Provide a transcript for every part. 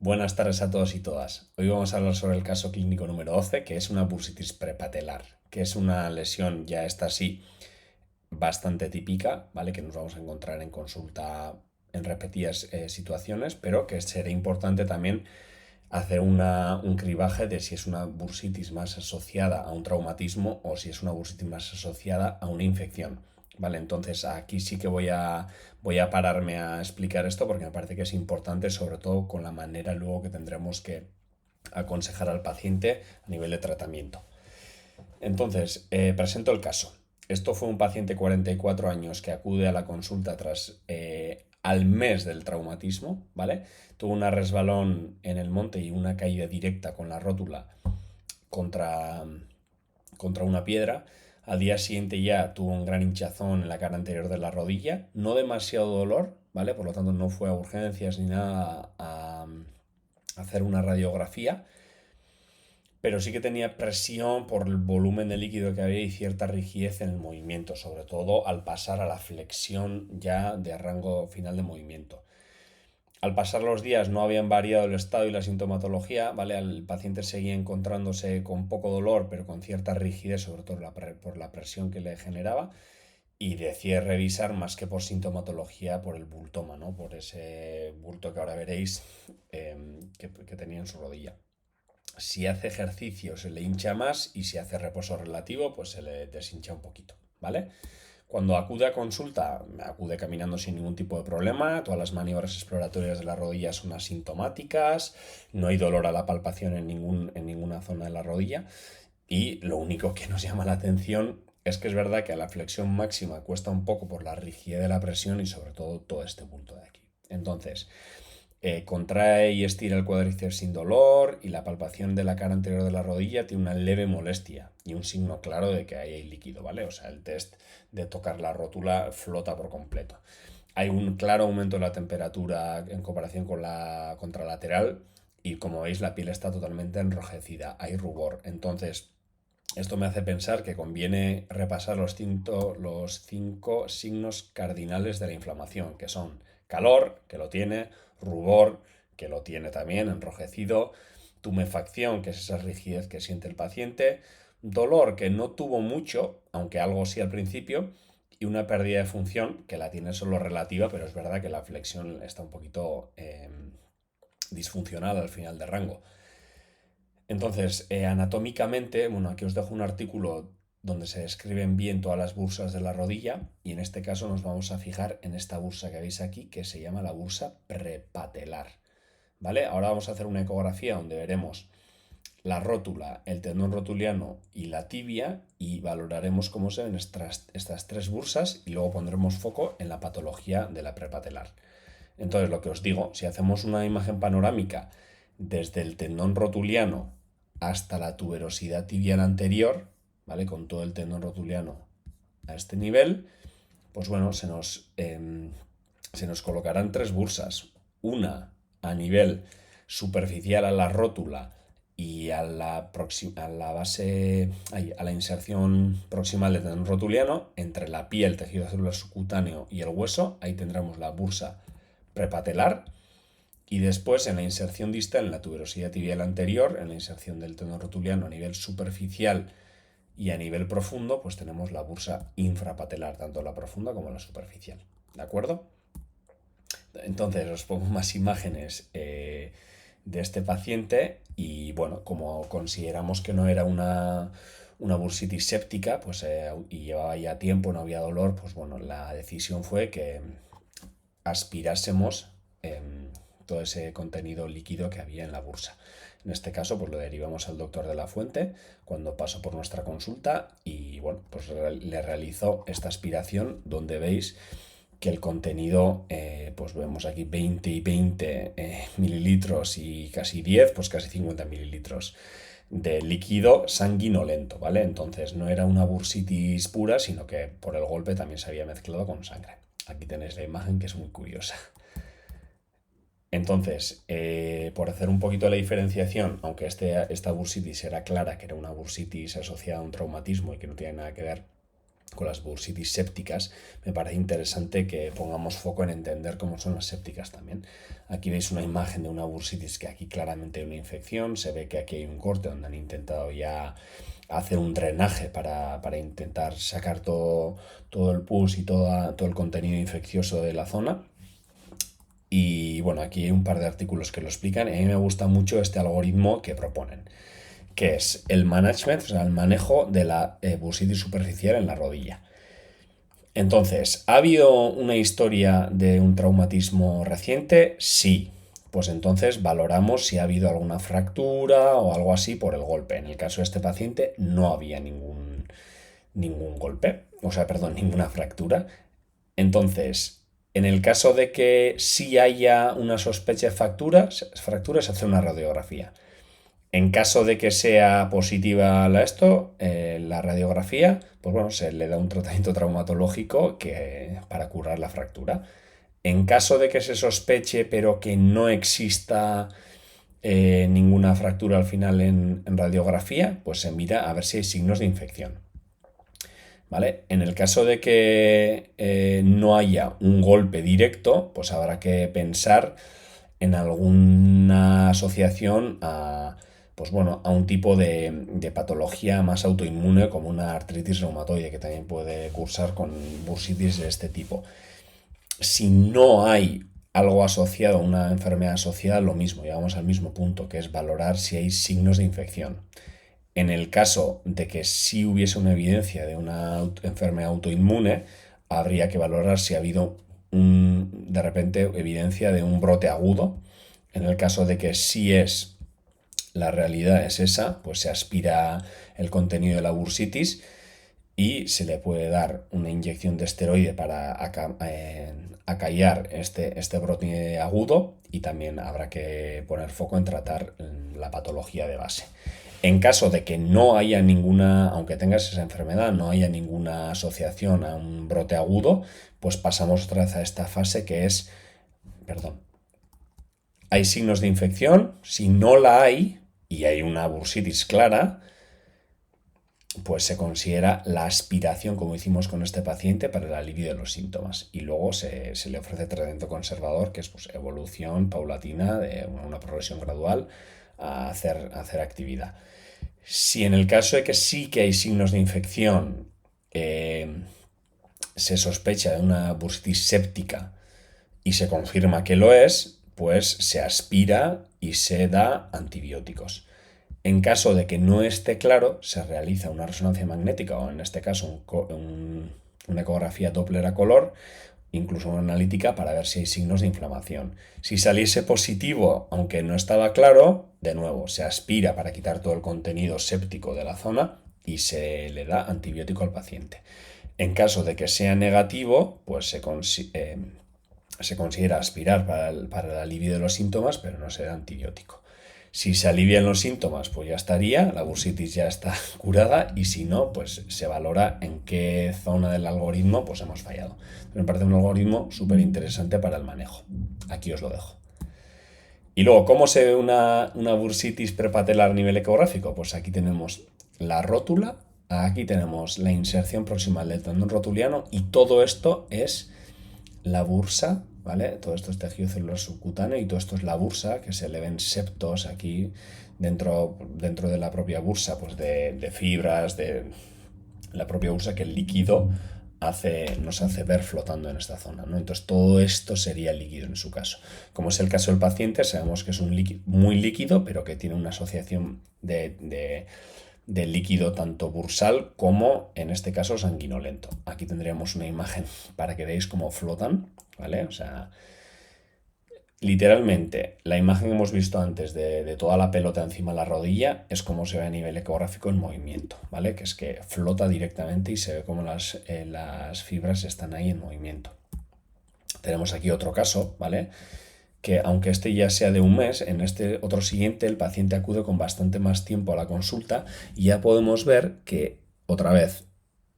Buenas tardes a todos y todas. Hoy vamos a hablar sobre el caso clínico número 12, que es una bursitis prepatelar, que es una lesión ya esta sí bastante típica, ¿vale? Que nos vamos a encontrar en consulta en repetidas situaciones, pero que será importante también hacer un cribaje de si es una bursitis más asociada a un traumatismo o si es una bursitis más asociada a una infección. Vale, entonces aquí sí que voy a pararme a explicar esto porque me parece que es importante, sobre todo con la manera luego que tendremos que aconsejar al paciente a nivel de tratamiento. Entonces, presento el caso. Esto fue un paciente de 44 años que acude a la consulta tras al mes del traumatismo, ¿vale? Tuvo un resbalón en el monte y una caída directa con la rótula contra, contra una piedra. Al día siguiente ya tuvo un gran hinchazón en la cara anterior de la rodilla, no demasiado dolor, ¿vale? Por lo tanto no fue a urgencias ni nada a hacer una radiografía, pero sí que tenía presión por el volumen de líquido que había y cierta rigidez en el movimiento, sobre todo al pasar a la flexión ya de rango final de movimiento. Al pasar los días no habían variado el estado y la sintomatología, ¿vale? El paciente seguía encontrándose con poco dolor, pero con cierta rigidez, sobre todo por la presión que le generaba, y decide revisar más que por sintomatología, por el bultoma, ¿no? Por ese bulto que ahora veréis que tenía en su rodilla. Si hace ejercicio se le hincha más y si hace reposo relativo pues se le deshincha un poquito, ¿vale? Cuando acude a consulta, acude caminando sin ningún tipo de problema, todas las maniobras exploratorias de la rodilla son asintomáticas, no hay dolor a la palpación en ninguna zona de la rodilla y lo único que nos llama la atención es que es verdad que a la flexión máxima cuesta un poco por la rigidez de la presión y sobre todo este punto de aquí. Entonces, contrae y estira el cuádriceps sin dolor y la palpación de la cara anterior de la rodilla tiene una leve molestia y un signo claro de que ahí hay líquido, ¿vale? O sea, el test de tocar la rótula flota por completo. Hay un claro aumento de la temperatura en comparación con la contralateral y como veis la piel está totalmente enrojecida, hay rubor. Entonces, esto me hace pensar que conviene repasar los cinco signos cardinales de la inflamación, que son calor, que lo tiene, rubor, que lo tiene también, enrojecido, tumefacción, que es esa rigidez que siente el paciente, dolor, que no tuvo mucho, aunque algo sí al principio, y una pérdida de función, que la tiene solo relativa, pero es verdad que la flexión está un poquito disfuncional al final de rango. Entonces, anatómicamente, bueno, aquí os dejo un artículo donde se describen bien todas las bursas de la rodilla y en este caso nos vamos a fijar en esta bursa que veis aquí que se llama la bursa prepatelar, ¿vale? Ahora vamos a hacer una ecografía donde veremos la rótula, el tendón rotuliano y la tibia y valoraremos cómo se ven estas tres bursas y luego pondremos foco en la patología de la prepatelar. Entonces, lo que os digo, si hacemos una imagen panorámica desde el tendón rotuliano hasta la tuberosidad tibial anterior, ¿vale? Con todo el tendón rotuliano a este nivel, pues bueno, se nos colocarán tres bursas. Una a nivel superficial a la rótula y a la base, a la inserción proximal del tendón rotuliano, entre la piel, tejido celular subcutáneo y el hueso, ahí tendremos la bursa prepatelar. Y después en la inserción distal, en la tuberosidad tibial anterior, en la inserción del tendón rotuliano a nivel superficial y a nivel profundo, pues tenemos la bursa infrapatelar, tanto la profunda como la superficial. ¿De acuerdo? Entonces os pongo más imágenes de este paciente y bueno, como consideramos que no era una bursitis séptica pues, y llevaba ya tiempo, no había dolor, pues bueno, la decisión fue que aspirásemos todo ese contenido líquido que había en la bursa. En este caso, pues lo derivamos al doctor de la Fuente cuando pasó por nuestra consulta y bueno, pues le realizó esta aspiración donde veis que el contenido, pues vemos aquí 20 y 20 mililitros y casi 10, pues casi 50 mililitros de líquido sanguinolento, ¿vale? Entonces no era una bursitis pura, sino que por el golpe también se había mezclado con sangre. Aquí tenéis la imagen que es muy curiosa. Entonces, por hacer un poquito la diferenciación, aunque esta bursitis era clara que era una bursitis asociada a un traumatismo y que no tiene nada que ver con las bursitis sépticas, me parece interesante que pongamos foco en entender cómo son las sépticas también. Aquí veis una imagen de una bursitis que aquí claramente hay una infección, se ve que aquí hay un corte donde han intentado ya hacer un drenaje para intentar sacar todo el pus y todo el contenido infeccioso de la zona. Y bueno, aquí hay un par de artículos que lo explican y a mí me gusta mucho este algoritmo que proponen, que es el management, o sea, el manejo de la bursitis superficial en la rodilla. Entonces, ¿ha habido una historia de un traumatismo reciente? Sí. Pues entonces valoramos si ha habido alguna fractura o algo así por el golpe. En el caso de este paciente no había ningún golpe, o sea, perdón, ninguna fractura. Entonces, en el caso de que sí haya una sospecha de fracturas, se hace una radiografía. En caso de que sea positiva la radiografía, pues bueno, se le da un tratamiento traumatológico para curar la fractura. En caso de que se sospeche, pero que no exista ninguna fractura al final en radiografía, pues se mira a ver si hay signos de infección. ¿Vale? En el caso de que no haya un golpe directo, pues habrá que pensar en alguna asociación pues bueno, a un tipo de patología más autoinmune como una artritis reumatoide que también puede cursar con bursitis de este tipo. Si no hay algo asociado, una enfermedad asociada, lo mismo, llegamos al mismo punto, que es valorar si hay signos de infección. En el caso de que sí hubiese una evidencia de una enfermedad autoinmune, habría que valorar si ha habido de repente evidencia de un brote agudo. En el caso de que sí la realidad es esa, pues se aspira el contenido de la bursitis y se le puede dar una inyección de esteroide para acallar este brote agudo, y también habrá que poner foco en tratar la patología de base. En caso de que no haya ninguna, aunque tengas esa enfermedad, no haya ninguna asociación a un brote agudo, pues pasamos otra vez a esta fase que es, hay signos de infección. Si no la hay y hay una bursitis clara, pues se considera la aspiración, como hicimos con este paciente, para el alivio de los síntomas. Y luego se le ofrece tratamiento conservador, que es pues, evolución paulatina, de una progresión gradual a hacer actividad. Si en el caso de que sí que hay signos de infección, se sospecha de una bursitis séptica y se confirma que lo es, pues se aspira y se da antibióticos. En caso de que no esté claro, se realiza una resonancia magnética o en este caso una ecografía Doppler a color, incluso una analítica, para ver si hay signos de inflamación. Si saliese positivo, aunque no estaba claro, de nuevo se aspira para quitar todo el contenido séptico de la zona y se le da antibiótico al paciente. En caso de que sea negativo, pues se considera aspirar para el alivio de los síntomas, pero no se da antibiótico. Si se alivian los síntomas, pues ya estaría, la bursitis ya está curada, y si no, pues se valora en qué zona del algoritmo pues hemos fallado. Me parece un algoritmo súper interesante para el manejo. Aquí os lo dejo. Y luego, ¿cómo se ve una bursitis prepatelar a nivel ecográfico? Pues aquí tenemos la rótula, aquí tenemos la inserción proximal del tendón rotuliano, y todo esto es la bursa, ¿vale? Todo esto es tejido celular subcutáneo y todo esto es la bursa, que se le ven septos aquí dentro de la propia bursa, pues de fibras, de la propia bursa, que el líquido nos hace ver flotando en esta zona, ¿no? Entonces todo esto sería líquido en su caso. Como es el caso del paciente, sabemos que es un líquido muy líquido, pero que tiene una asociación de líquido tanto bursal como, en este caso, sanguinolento. Aquí tendríamos una imagen para que veáis cómo flotan, ¿vale? O sea, literalmente, la imagen que hemos visto antes de toda la pelota encima de la rodilla es como se ve a nivel ecográfico en movimiento, ¿vale? Que es que flota directamente y se ve como las fibras están ahí en movimiento. Tenemos aquí otro caso, ¿vale? Que aunque este ya sea de un mes, en este otro siguiente el paciente acude con bastante más tiempo a la consulta y ya podemos ver que, otra vez,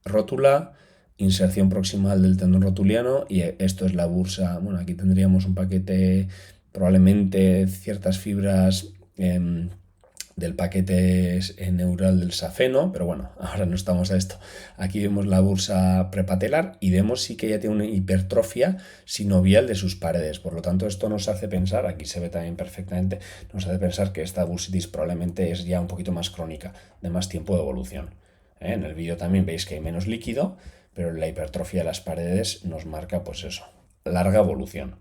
rótula, inserción proximal del tendón rotuliano, y esto es la bursa. Bueno, aquí tendríamos un paquete, probablemente ciertas fibras del paquete neural del safeno, pero bueno, ahora no estamos a esto. Aquí vemos la bursa prepatelar y vemos sí que ya tiene una hipertrofia sinovial de sus paredes. Por lo tanto, esto nos hace pensar, aquí se ve también perfectamente, nos hace pensar que esta bursitis probablemente es ya un poquito más crónica, de más tiempo de evolución. En el vídeo también veis que hay menos líquido, pero la hipertrofia de las paredes nos marca, pues eso, larga evolución.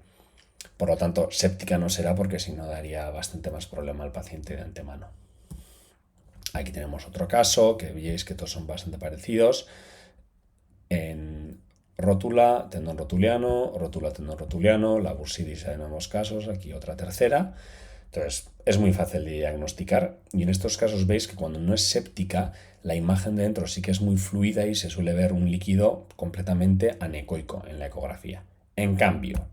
Por lo tanto, séptica no será porque si no daría bastante más problema al paciente de antemano. Aquí tenemos otro caso, que veis que todos son bastante parecidos. En rótula, tendón rotuliano, rótula, tendón rotuliano, la bursitis en ambos casos, aquí otra tercera. Entonces, es muy fácil de diagnosticar y en estos casos veis que cuando no es séptica, la imagen de dentro sí que es muy fluida y se suele ver un líquido completamente anecoico en la ecografía. En cambio,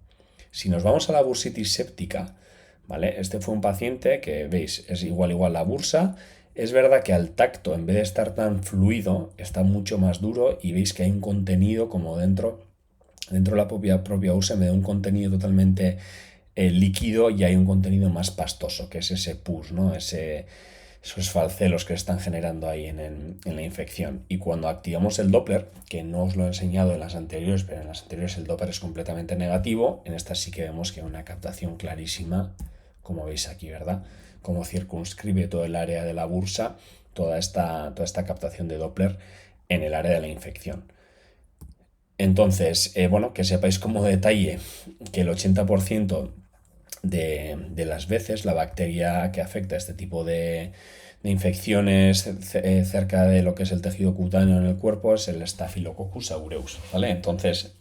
si nos vamos a la bursitis séptica, ¿vale? Este fue un paciente que, veis, es igual la bursa. Es verdad que al tacto, en vez de estar tan fluido, está mucho más duro y veis que hay un contenido como dentro de la propia bursa, me da un contenido totalmente líquido y hay un contenido más pastoso, que es ese pus, ¿no? Esos falcelos que están generando ahí en la infección. Y cuando activamos el Doppler, que no os lo he enseñado en las anteriores, pero en las anteriores el Doppler es completamente negativo, en esta sí que vemos que hay una captación clarísima, como veis aquí, ¿verdad? Como circunscribe todo el área de la bursa, toda esta captación de Doppler en el área de la infección. Entonces, bueno, que sepáis como detalle que el 80% de las veces la bacteria que afecta a este tipo de infecciones cerca de lo que es el tejido cutáneo en el cuerpo es el Staphylococcus aureus, ¿vale? Entonces,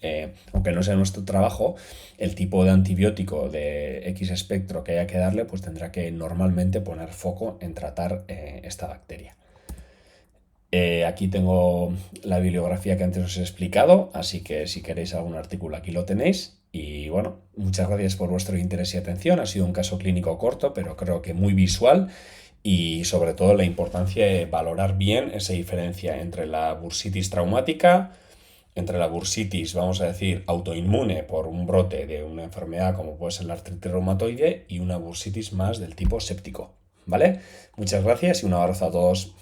aunque no sea nuestro trabajo, el tipo de antibiótico de X espectro que haya que darle, pues tendrá que normalmente poner foco en tratar esta bacteria. Aquí tengo la bibliografía que antes os he explicado, así que si queréis algún artículo aquí lo tenéis. Y bueno, muchas gracias por vuestro interés y atención. Ha sido un caso clínico corto, pero creo que muy visual y sobre todo la importancia de valorar bien esa diferencia entre la bursitis traumática, entre la bursitis, vamos a decir, autoinmune por un brote de una enfermedad como puede ser la artritis reumatoide y una bursitis más del tipo séptico. ¿Vale? Muchas gracias y un abrazo a todos.